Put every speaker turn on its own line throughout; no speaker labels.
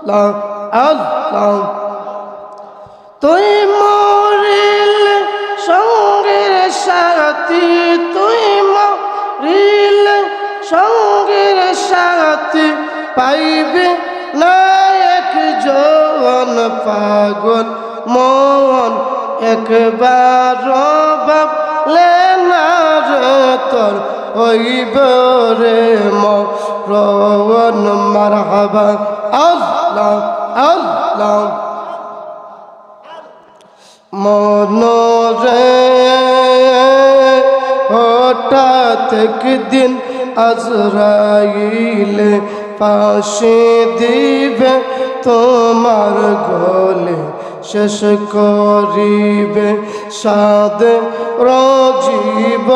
আল্লাহ আল্লাহ। তুই মরিল সঙ্গের সাথী, তুই মরিল সঙ্গের সাথী, পাইবে না একজন পাগল মন, একবার ভাবলে না রে তোর হইব রে মরণ। মারহাবা আল্লাহ আল্লাহ। মনরে হঠাৎ একদিন আজরাইলে পাশে দিবে তোমার গলে, শেষ করিবে সাদ জীবন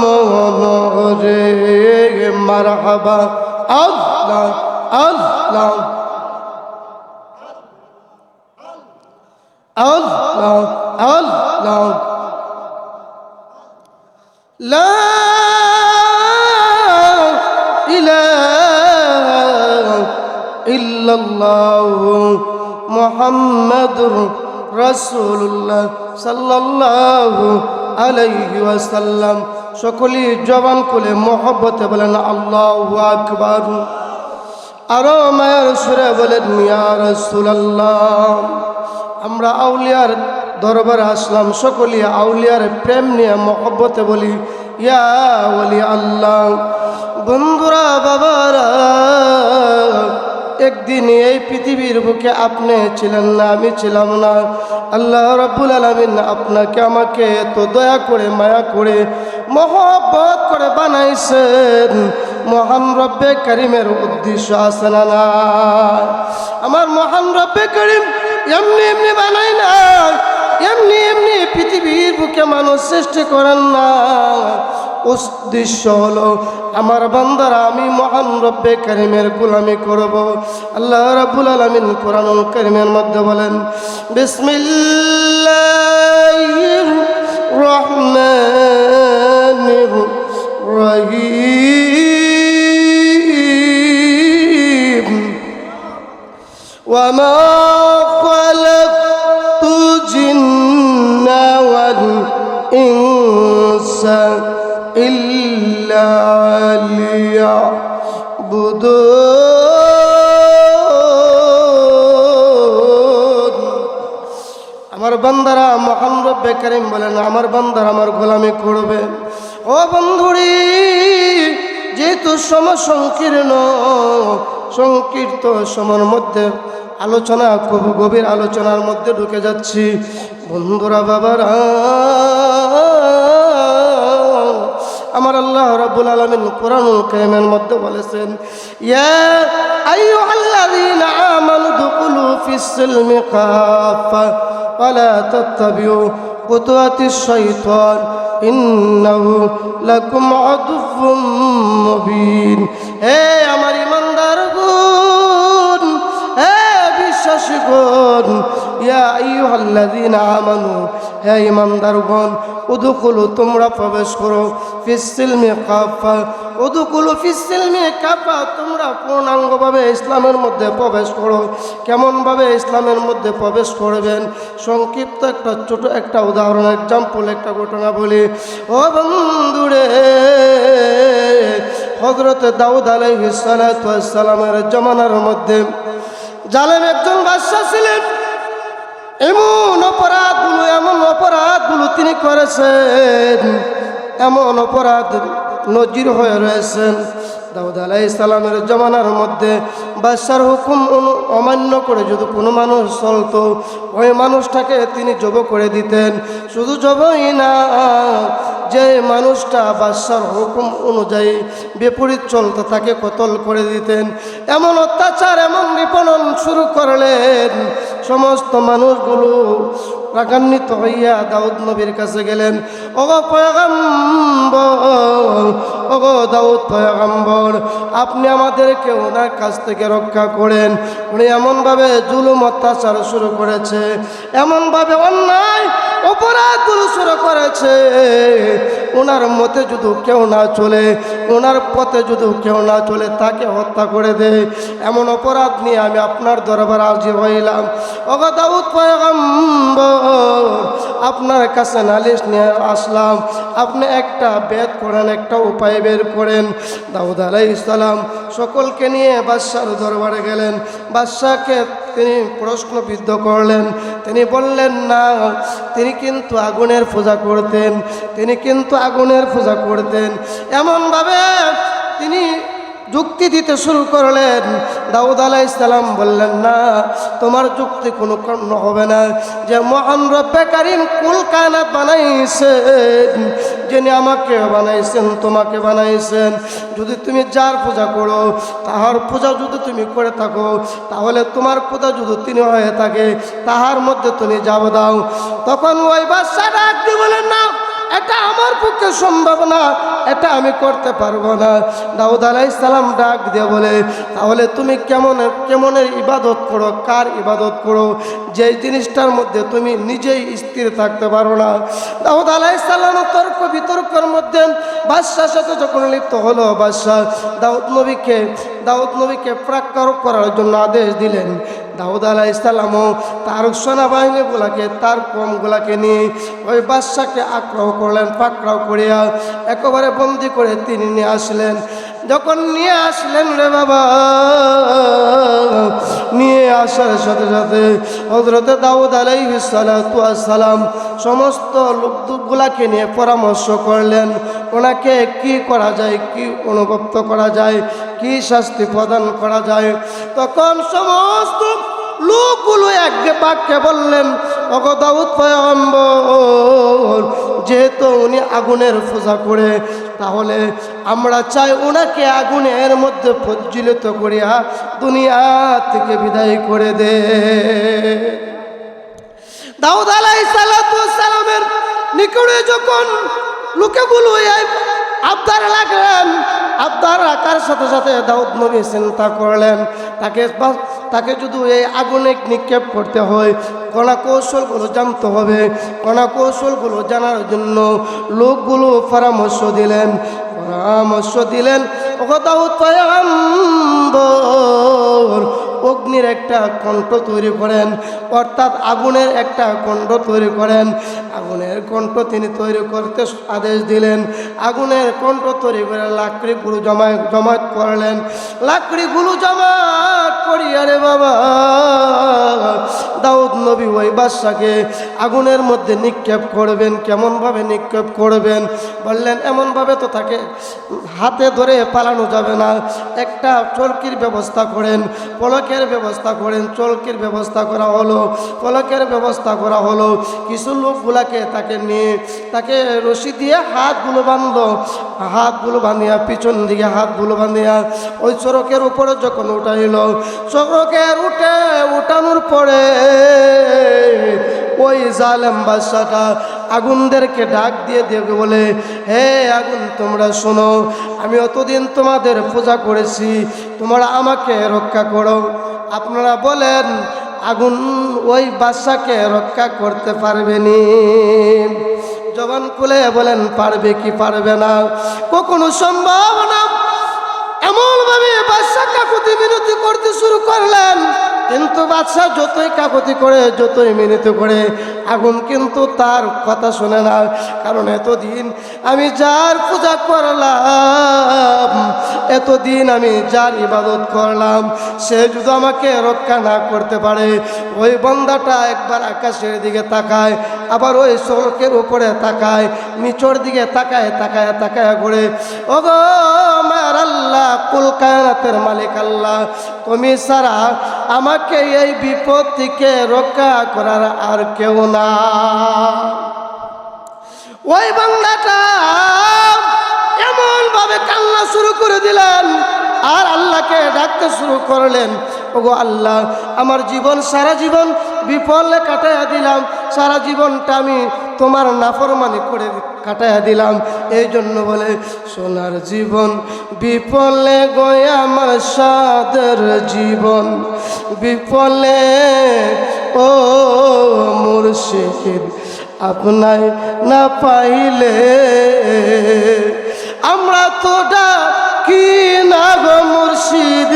মনরে। মারহাবা আল্লাহ আল্লাহ আল্লাহ আল্লাহ। লা ইলাহা ইল্লাল্লাহু মুহাম্মাদুর রাসূলুল্লাহ সাল্লাল্লাহু আলাইহি ওয়াসাল্লাম। সকলেই জবান খুলে মহব্বতে বলেন আল্লাহু আকবার। আরো মায়ের সুরে বলেন ইয়া রাসূলুল্লাহ। আমরা আউলিয়ার দরবারে আসলাম, সকলেই আউলিয়ার প্রেম নিয়ে মহব্বতে বলি ইয়া ওলি আল্লাহ। বন্ধুরা বাবারা, একদিন এই পৃথিবীর বুকে আপনি ছিলেন না, আমি ছিলাম না। আল্লাহ রাব্বুল আলামিন আপনাকে আমাকে এত দয়া করে মায়া করে মহব্বত করে বানাইছেন। মহান রব্বে কারিমের উদ্দেশ্য আছে না না? আমার মহান রব্বে কারিম এমনি এমনি বানাই না, এমনি এমনি পৃথিবীর বুকে মানুষ সৃষ্টি করেন না। উদ্দেশ্য হলো আমার বান্দারা আমি মহান রব্বে কারিমের গোলামি করব। আল্লাহ রাব্বুল আলামিন কোরআনুল কারিমের মধ্যে বলেন বিসমিল্লাহির রহমানির রহিম। ওয়া মা খালাকতুল জিন্না ওয়াল ইনসা ইল্লা লিয়াবুদুন। আমার বান্দারা মহান রব্বে কারীম বলেন আমার বান্দারা আমার গোলামি করবে। ও বন্ধুরি, যেহেতু সময় সংকীর্ণ, সংকীর্ত সময়ের মধ্যে আলোচনা খুব গভীর আলোচনার মধ্যে ঢুকে যাচ্ছি। বন্ধুরা বাবারা, আমার আল্লাহ রাব্বুল আলামিন কোরআনুল কারীমের মধ্যে বলেছেন ইয়া আইয়ুহাল্লাযীনা আমানু দুখুলু ফিস-সিলমি কাফা ওয়া লা তাত্তাবিউ খুতুওয়াতিশ শাইতান ইন্নাহু লাকুম আদুউম মুবিন। হে আমার ঈমানদারগণ, হে বিশ্বাসীগণ, ইয়া আইয়ুহাল্লাযীনা আমানু, হে ঈমানদারগণ, উদখুলু তোমরা প্রবেশ করো ফিস-সিলমি কাফা, উদখুলু ফিস-সিলমি কাফা, তোমরা পূর্ণাঙ্গভাবে ইসলামের মধ্যে প্রবেশ করো। কেমনভাবে ইসলামের মধ্যে প্রবেশ করবেন? সংক্ষিপ্ত একটা ছোট একটা উদাহরণ, এক্সাম্পল, একটা ঘটনা বলি। ও বন্ধুরে, হযরত দাউদ আলাইহিস সালাতু ওয়াস সালামের জমানার মধ্যে জালেম একজন বাদশা ছিলেন। এমন অপরাধগুলো তিনি করেছেন, এমন অপরাধ নজির হয়ে রয়েছেন। দাউদ আলাইহিস সালামের জমানার মধ্যে বাদশার হুকুম অমান্য করে যদি কোনো মানুষ চলতো, ওই মানুষটাকে তিনি জব করে দিতেন। শুধু জবই না, যে মানুষটা বাদশার হুকুম অনুযায়ী বিপরীত চলতো তাকে কতল করে দিতেন। এমন অত্যাচার, এমন নিপীড়ন শুরু করলেন। সমস্ত মানুষগুলো রাগান্বিত হইয়া দাউদ নবীর কাছে গেলেন। ওগো পয়গম্বর, ওগো দাউদ পয়গম্বর, আপনি আমাদেরকে ওনার কাছ থেকে রক্ষা করেন। উনি এমনভাবে জুলুম অত্যাচার শুরু করেছে, এমনভাবে অন্যায় অপরাধগুলো শুরু করেছে, ওনার মতে যদি কেউ না চলে, ওনার পথে যদি কেউ না চলে, তাকে হত্যা করে দেয়। এমন অপরাধ নিয়ে আমি আপনার দরবারে হাজির হইলাম। ওগো দাউদ পয়গম্বর, আপনার কাছে নালিশ নিয়ে আসলাম, আপনি একটা বেদ করেন, একটা উপায় বের করেন। দাউদ আলাইহিস সালাম সকলকে নিয়ে বাদশার দরবারে গেলেন। বাদশাকে তিনি প্রশ্নবিদ্ধ করলেন। তিনি বললেন না, তিনি কিন্তু আগুনের পূজা করতেন, তিনি কিন্তু আগুনের পূজা করতেন। এমনভাবে তিনি যুক্তি দিতে শুরু করলেন। দাউদ আলাইহিস সালাম বললেন, না, তোমার যুক্তি কোনো কারণ হবে না। যে মহান রব্বে কারীম কুল কায়নাত বানাইছেন, যিনি আমাকে বানাইছেন, তোমাকে বানাইছেন, যদি তুমি যার পূজা করো, তাহার পূজা যদি তুমি করে থাকো, তাহলে তোমার পূজা যদি তিনি হয়ে থাকে, তাহার মধ্যে তুমি যাব দাও। তখন ওই বাদশা ডাক দিয়ে বলেন, না, এটা আমার পক্ষে সম্ভব না, এটা আমি করতে পারবো না। দাউদ আলাইহিস সালাম ডাক দিয়ে বলে, তাহলে তুমি কেমনের ইবাদত করো, কার ইবাদত করো, যে জিনিসটার মধ্যে তুমি নিজেই স্থির থাকতে পারো না। দাউদ আলাইহিস সালাম তর্ক বিতর্কের মধ্যে বাদশার সাথে যখন লিপ্ত হলো, বাদশাহ দাউদ নবীকে প্রাকার করার জন্য আদেশ দিলেন। দাউদ আলাইহিস সালামও তার সেনাবাহিনীগুলাকে, তার কমগুলাকে নিয়ে ওই বাদশাকে আক্রমণ করলেন। পাকড়াও করিয়া একেবারে বন্দি করে তিনি নিয়ে আসলেন। যখন নিয়ে আসলেন রে বাবা, নিয়ে আসার সাথে সাথে হযরতে দাউদ আলাইহিস সালাম সমস্ত লোকগুলাকে নিয়ে পরামর্শ করলেন, ওনাকে কি করা যায়, কি অনুভব করা যায়, কি শাস্তি প্রদান করা যায়। তখন সমস্ত লোকগুলো এক বাক্যে বললেন, ওগো দাউদ পয়গম্বর, যেহেতু উনি আগুনের পূজা করে, তাহলে আমরা চাই ওনাকে আগুনের মধ্যে প্রজ্বলিত করিয়া দুনিয়া থেকে বিদায় করে দে। দাউদ আলাইহিস সালামের নিকটে যখন লোকগুলো আবদার লাগলেন, আবদার রাখার সাথে সাথে দাউদ নবী চিন্তা করলেন, তাকে যদি এই আগুনে নিক্ষেপ করতে হয়, কণা কৌশলগুলো জানতে হবে। কণা কৌশলগুলো জানার জন্য লোকগুলো পরামর্শ দিলেন। ও দাউদ পয়গম্বর, অগ্নির একটা কণ্ঠ তৈরি করেন, অর্থাৎ আগুনের একটা কণ্ঠ তৈরি করেন। আগুনের কণ্ঠ তিনি তৈরি করতে আদেশ দিলেন। আগুনের কণ্ঠ তৈরি করে লাকড়িগুলো জমায়েত করলেন। লাকড়িগুলো জমায়েত করিয়া রে বাবা, দাউদ নবী ওই বাদশাকে আগুনের মধ্যে নিক্ষেপ করবেন। কেমনভাবে নিক্ষেপ করবেন বললেন, এমনভাবে তো তাকে হাতে ধরে পালানো যাবে না, একটা চরকির ব্যবস্থা করেন, পলকের ব্যবস্থা করেন। চরকির ব্যবস্থা করা হলো, পলকের ব্যবস্থা করা হলো। কিছু লোকগুলাকে তাকে নিয়ে তাকে রশি দিয়ে হাতগুলো বাঁধিয়া পিছন দিকে হাতগুলো বাঁধিয়া ওই চরকের উপরে যখন উঠাইল, চরকের উঠানোর পরে ওই জালেম বাদশাটা আগুনদেরকে ডাক দিয়ে দেবে বলে, হে আগুন, তোমরা শোনো, আমি অতদিন তোমাদের পূজা করেছি, তোমরা আমাকে রক্ষা করো। আপনারা বলেন, আগুন ওই বাদশাকে রক্ষা করতে পারবেনি? জবান খুলে বলেন, পারবে কি পারবে না? কখনো সম্ভব না। এমনভাবে বাদশা কাকুতি মিনতি করতে শুরু করলেন, কিন্তু বাদশা যতই কাকুতি করে, যতই মিনতি করে, আগুন কিন্তু তার কথা শোনে না। কারণ এতদিন আমি যার পূজা করলাম, এতদিন আমি যার ইবাদত করলাম, সে যদি আমাকে রক্ষা না করতে পারে, ওই বান্দাটা একবার আকাশের দিকে তাকায়, আবার ওই চরকের উপরে তাকায়, নিচের দিকে তাকায় করে, ওগো আমার আল্লাহ, কুল কায়নাতের মালিক আল্লাহ, তুমি ছাড়া আমাকে এই বিপদ থেকে রক্ষা করার আর কেউ না। ওই বান্দাটা এমন ভাবে কান্না শুরু করে দিলেন আর আল্লাহকে ডাকতে শুরু করলেন, ওগো আল্লাহ, আমার জীবন সারা জীবন বিফলে কাটাইয়া দিলাম, সারা জীবনটা আমি তোমার নাফরমানি করে কাটাইয়া দিলাম। এই জন্য বলে, সোনার জীবন বিফলে গয় আমার সাদের জীবন বিফলে, ও মুর্শিদ আপনায় না পাইলে আমরা তো ডাকি না গো মুর্শিদ,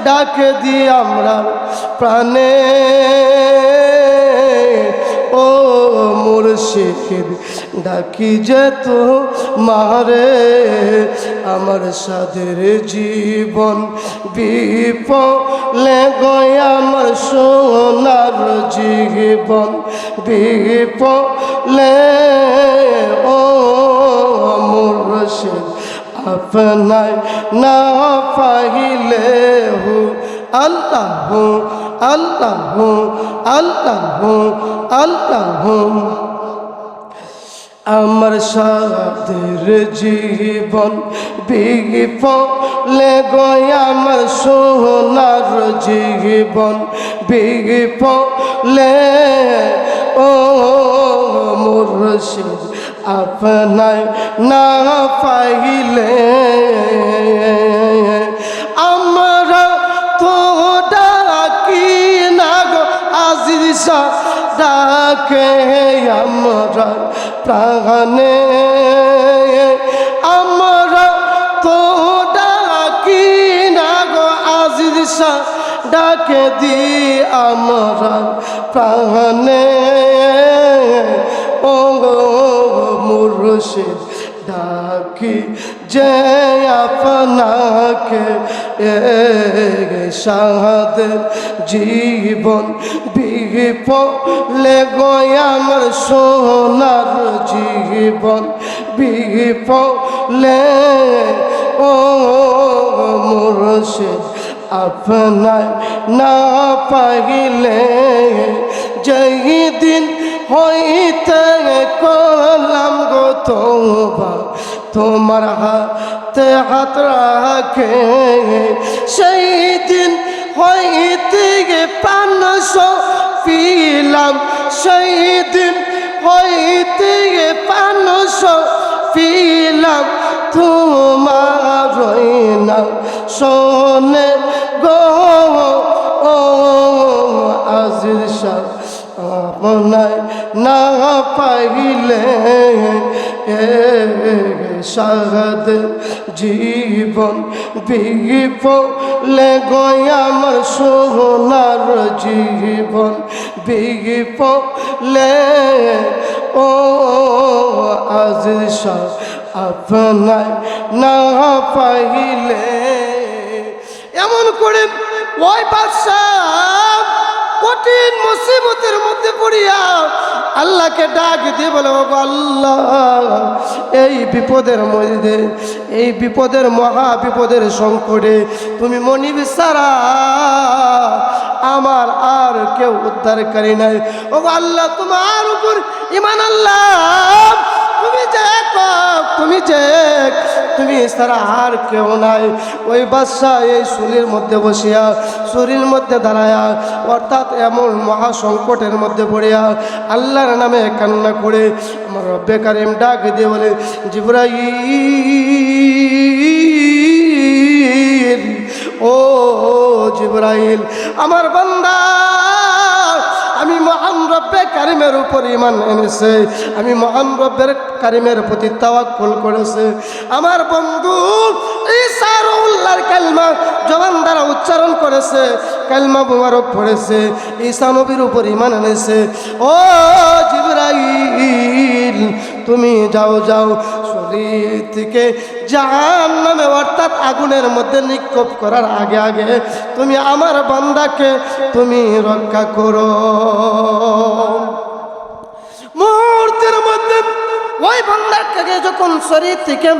ডাকে দি আমরা প্রাণে। ও মুর্শিদ ডাকি যে তো মারে, আমার সাদের জীবন বিপলে গয়, আমার সোনার জীবন বিপলে। ও মুর্শিদ আপনায় না পাইলে হু আল্লাহ আল্লাহ আল্লাহ আল্লাহ। আমার সাদের জীবন বিপলে গয়, আমার সোনার জীবন বিপলে। ও মুর্শিদ আপনায় না পাইলে আমরা তো ডাকি না গো আজিজ ডাকে আমরা প্রাণে। আমরা তো ডাকি না গো আজিজ ডাকে দি আমরা প্রাণে। ও মুর্শিদ ডাকি যে আপনাকে, সাদের জীবন বিপলে গয়, আমার সোনার জীবন বিপলে। ও মুর্শিদ আপনায় না পাইলে যেই দিন হইতে করলাম গো তওবা, তোমার হাতে হাত রাখে, সেই দিন হইতে পানশ পিলাম, সেই দিন হইতে পানশ পিলাম, তোমার না শোনে গো। ও আজিজ শাহ আপনায় না পাইলে সাদ জীবন বিপলে গয়, আমার সোনার জীবন বিপলে। ও আজিজ শাহ আপনায় না পাইলে। এমন করে ওই বাদশাহ কঠিন মুসিবতের মধ্যে পড়িয়া আল্লাহকে ডাক দিয়ে বলে, ও আল্লাহ এই বিপদের মধ্যে, এই বিপদের মহা বিপদের সংকটে তুমি মনিব ছাড়া আমার আর কেউ উদ্ধারকারী নাই। ও আল্লাহ তোমার উপর ঈমান আল্লাহ, তুমি যে তুমি যে তুমি ছাড়া আর কেউ নাই। ওই বাদশা এই চুলির মধ্যে বসিয়া, চুরির মধ্যে দাঁড়ায়া, অর্থাৎ এমন মহা সংকটের মধ্যে পড়িয়া আল্লাহর নামে কান্না করে আমার রব্বে কারিম ডাক দিয়ে বলে, জিবরাইল, ও জিবরাইল আমার বান্দা আমি মহান রব্বে কারিমের উপর ঈমান এনেছে, আমি মহান রব্বের কারিমের প্রতি তাওয়াক্কুল করেছে। আমার বন্ধু ঈসা রুহুল্লাহর কালমা জবান দ্বারা উচ্চারণ করেছে, কালমা মুবারক পড়েছে, ঈসা নবীর উপর ঈমান এনেছে। ও জিবরাইল তুমি যাও যাও, শরীর থেকে জাহান্নামে অর্থাৎ আগুনের মধ্যে নিক্ষেপ করার আগে আগে তুমি আমার বান্দাকে তুমি রক্ষা করো। মুহূর্তের মধ্যে ওই বান্দাকে যখন শরীর থেকে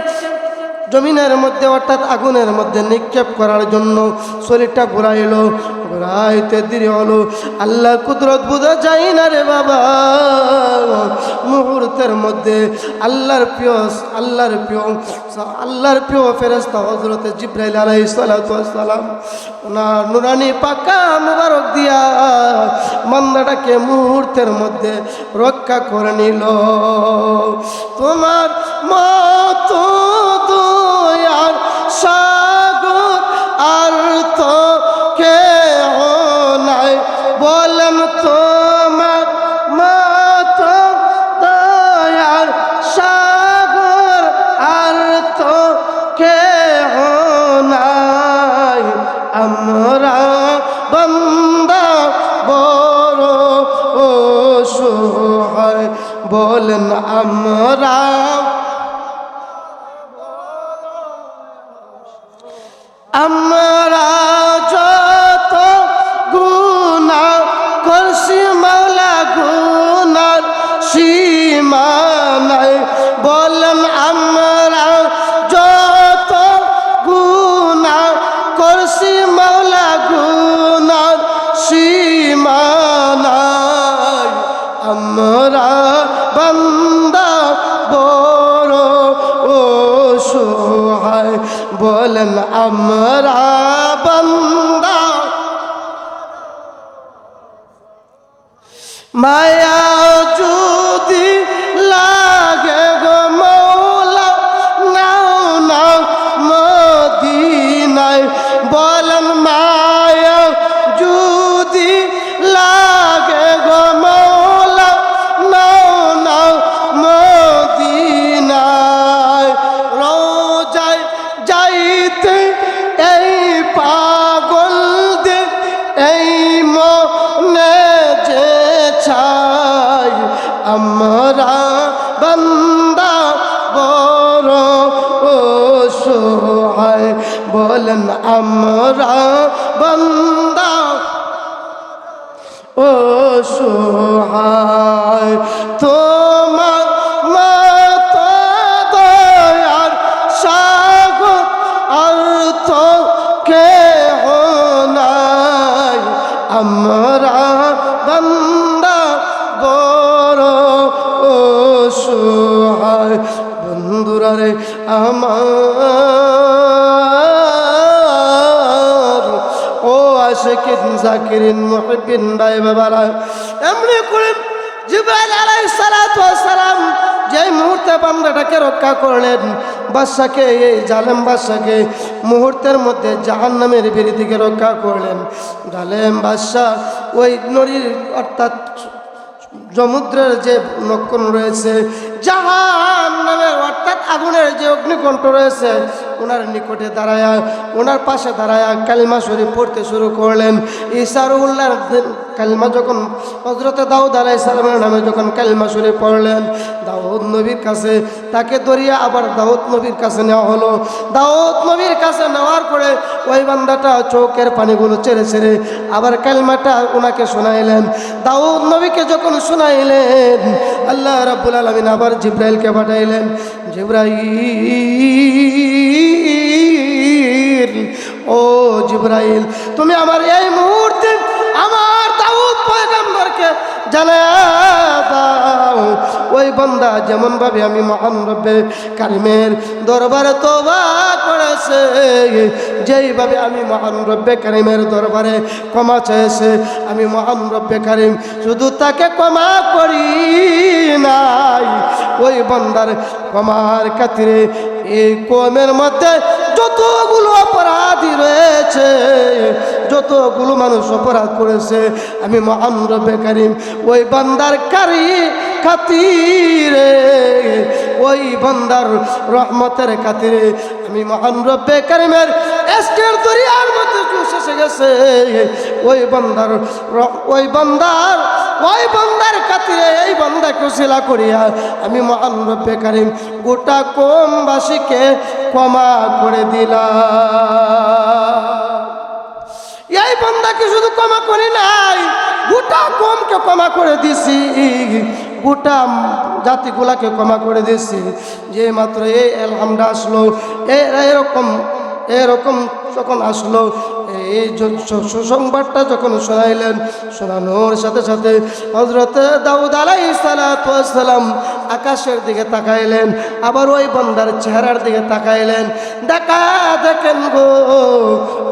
জমিনের মধ্যে অর্থাৎ আগুনের মধ্যে নিক্ষেপ করার জন্য শরীরটা ঘুরাইলো, ঘুরাইতে দেরি হলো। আল্লাহ কুদরত বোঝা যায় না রে বাবা। মুহূর্তের মধ্যে আল্লাহর প্রিয় ফেরেশতা হযরত জিবরাইল আলাইহিস সালাতু ওয়াস সালাম ওনার নুরানি পাকা মুবারক দিয়া বান্দাটাকে মুহূর্তের মধ্যে রক্ষা করে নিল। তোমার মতো দয়ার সাগর আর তো কেউ নাই, বলেন তোমার মতো বলেন আমরা যত গুনাহ করছি মাওলা গুনার সীমা নাই বলেন আমরা যত গুনাহ করছি মাওলা গুনার সীমা নাই আমরা বান্দা বড় অসহায় বলেন আমরা বান্দা মায়া যদি লাগে গো মৌলা নাও না মদিনায় বলেন মায়া যদি লাগে গো মৌলা নাও না মদিনায় রোজায় যাইতে এই পাগল দে এই মনে যে চাই আমরা বান্দা বড় অসহায় বলেন আমরা বান্দা অসহায় তোমার মতো দয়ার সাগর আর তো কেহ নাই আমরা বান্দা বড় অসহায় বন্ধুরা রে আমার ও আশিকিন জাকিরিন মুহিব্বিন ভাই বাবারা এমনি করে জিবরাইল আলাইহিস সালাতু ওয়াস সালাম যে মুহূর্তে বান্দাটাকে রক্ষা করলেন বাদশাকে এই জালেম বাদশাকে মুহূর্তের মধ্যে জাহান্নামের বিড়ি থেকে রক্ষা করলেন জালেম বাদশা ওই নদীর অর্থাৎ সমুদ্রের যে নক্ষণ রয়েছে জাহান্নামের অর্থাৎ আগুনের যে অগ্নিকণ্ঠ রয়েছে ওনার নিকটে দাঁড়ায়া ওনার পাশে দাঁড়ায়া কালিমা শরীফ পড়তে শুরু করলেন ইসারুল্লাহর কালিমা যখন হযরতে দাউদ আলাইহিস সালামের নামে যখন কালিমা শরীফ পড়লেন দাউদ নবীর কাছে তাকে ধরিয়া আবার দাউদ নবীর কাছে নেওয়া হলো দাউদ নবীর কাছে নেওয়ার পরে ওই বান্দাটা চোখের পানিগুলো ছেড়ে ছেড়ে আবার কালিমাটা ওনাকে শোনাইলেন দাউদ নবীকে যখন শোনাইলেন আল্লাহ রাব্বুল আলামিন আবার জিবরাইলকে পাঠাইলেন জিবরাইল ও জিবরাইল তুমি আমার এই মুহূর্তে আমার দাউদ পয়গম্বরকে জানায়া দাও ওই বান্দা যেমন ভাবে আমি মহান রব্বে কারিমের দরবারে তওবা করেছে যেইভাবে আমি মহান রব্বে কারিমের দরবারে ক্ষমা চেয়েছে আমি মহান রব্বে কারিম শুধু তাকে ক্ষমা করি নাই ওই বান্দার ক্ষমার খাতিরে এই কওমের মধ্যে যতগুলো অপরাধী রয়েছে যতগুলো মানুষ অপরাধ করেছে আমি মহান রব্বে কারিম ওই বান্দার খাতিরে ওই বান্দার রহমতের খাতিরে আমি মহান রব্বে কারিমের এসকের দরিয়ার মধ্যে জুস এসে গেছে ওই বান্দার খাতিরে এই বান্দাকে উসিলা করিয়া আমি মহান রব্বে কারিম গোটা কমবাসীকে ক্ষমা করে দিলাম এই বান্দাকে শুধু ক্ষমা করি নাই গোটা কমকে ক্ষমা করে দিছি গোটা জাতিগুলাকে ক্ষমা করে দিছি যে মাত্র এই এলহামটা আসলো এরকম যখন আসলো এই সুসংবাদটা যখন শোনাইলেন শোনানোর সাথে সাথে হযরত দাউদ আলাইহিস সালাতু ওয়াস সালাম আকাশের দিকে তাকাইলেন আবার ওই বান্দার চেহারার দিকে তাকাইলেন দেখেন গো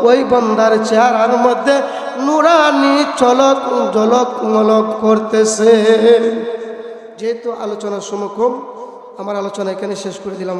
ওই বান্দার চেহারার মধ্যে নুরানি ঝলক মলক করতেছে যেহেতু আলোচনার সময় কম আমার আলোচনা এখানে শেষ করে দিলাম।